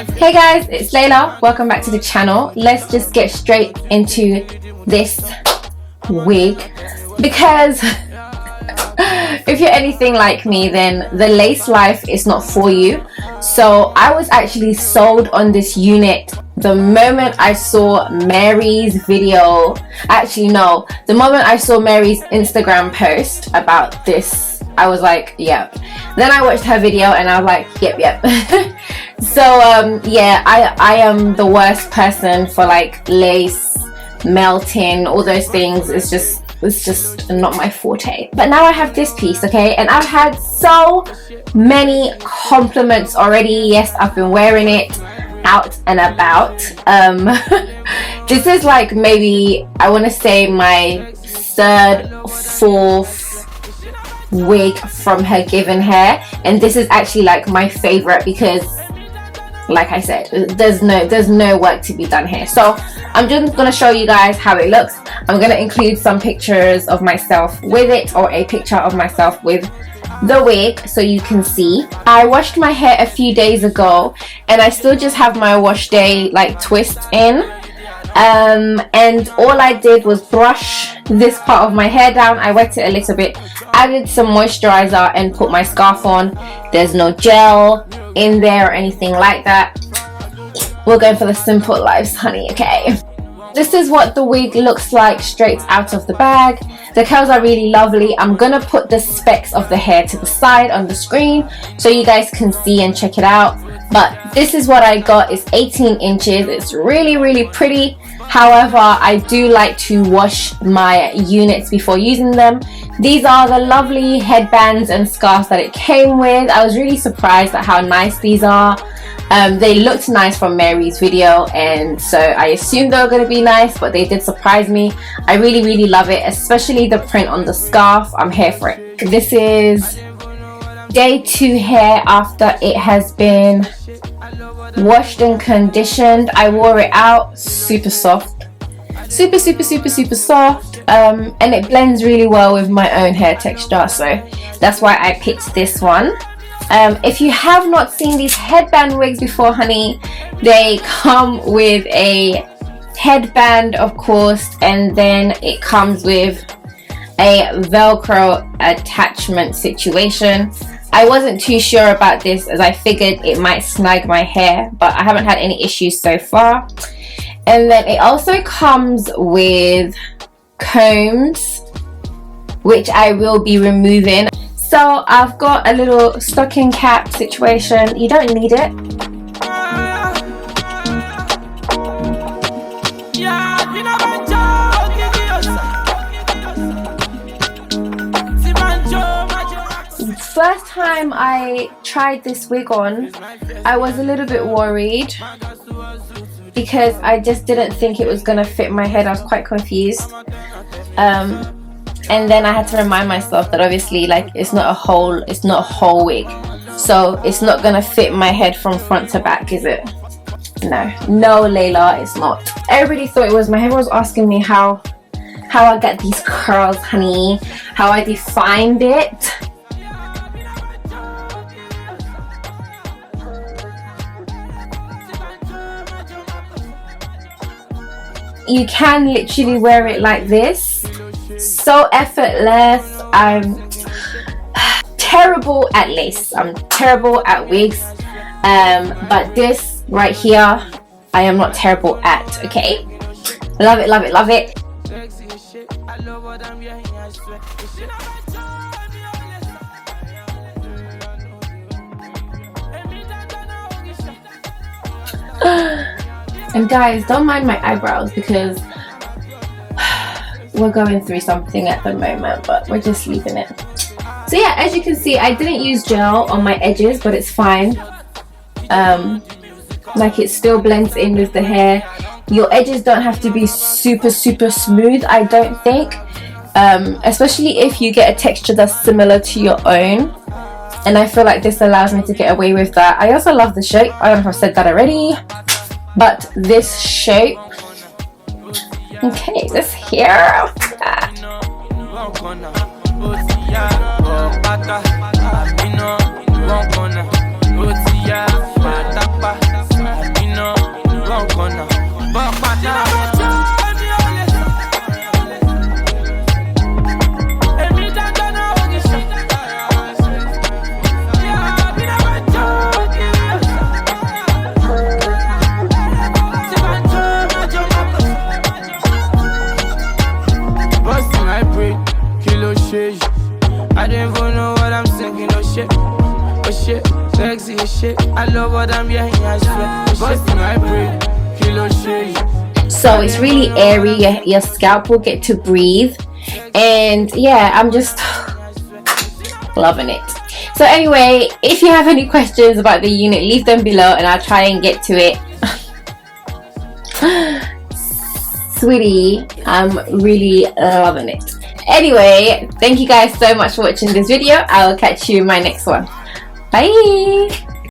Hey guys, it's Layla. Welcome back to the channel. Let's just get straight into this wig because if you're anything like me, then the lace life is not for you. So I was actually sold on this unit the moment I saw Mary's video. Actually no, the moment I saw Mary's Instagram post about this, I was like, yep. Then I watched her video and I was like, yep. So yeah, I am the worst person for like lace, melting, all those things. It's just not my forte. But now I have this piece, okay, and I've had so many compliments already. Yes, I've been wearing it out and about. This is like maybe, I want to say, my third, fourth wig from HerGivenHair, and this is actually like my favorite because, like I said, there's no work to be done here. So I'm just gonna show you guys how it looks. I'm gonna include some pictures of myself with it, or a picture of myself with the wig, so you can see. I washed my hair a few days ago and I still just have my wash day like twist in, and all I did was brush this part of my hair down. I wet it a little bit, added some moisturizer and put my scarf on. There's no gel in there or anything like that. We're going for the simple lives, honey, okay? This is what the wig looks like straight out of the bag. The curls are really lovely. I'm gonna put the specs of the hair to the side on the screen so you guys can see and check it out. But this is what I got. It's 18 inches. It's really pretty. However, I do like to wash my units before using them. These are the lovely headbands and scarves that it came with. I was really surprised at how nice these are. They looked nice from Mary's video, and so I assumed they were going to be nice, but they did surprise me. I really love it, especially the print on the scarf. I'm here for it. This is day 2 hair after it has been washed and conditioned. I wore it out. Super soft, super soft, and it blends really well with my own hair texture, so that's why I picked this one. If you have not seen these headband wigs before, honey, they come with a headband, of course, and then it comes with a Velcro attachment situation. I wasn't too sure about this as I figured it might snag my hair, but I haven't had any issues so far. And then it also comes with combs, which I will be removing. So I've got a little stocking cap situation. You don't need it. First time I tried this wig on, I was a little bit worried because I just didn't think it was gonna fit my head. I was quite confused. And then I had to remind myself that obviously, like, it's not a whole wig, so it's not gonna fit my head from front to back, is it? No, Layla, it's not. Everybody thought it was. My hair was asking me how I got these curls, honey, how I defined it. You can literally wear it like this. So effortless. I'm terrible at lace. I'm terrible at wigs. But this right here, I am not terrible at, okay? Love it. And guys, don't mind my eyebrows because we're going through something at the moment, but we're just leaving it. So yeah, as you can see, I didn't use gel on my edges, but it's fine. Like, it still blends in with the hair. Your edges don't have to be super smooth, I don't think, especially if you get a texture that's similar to your own, and I feel like this allows me to get away with that. I also love the shape. I don't know if I've said that already, but this shape, okay, this here, Sexy shit, I love what I'm hearing, I swear. Busting my brain, kilo shade. So it's really airy, your scalp will get to breathe, and yeah, I'm just loving it. So anyway, if you have any questions about the unit, leave them below and I'll try and get to it. Sweetie, I'm really loving it. Anyway, thank you guys so much for watching this video. I will catch you in my next one. Bye.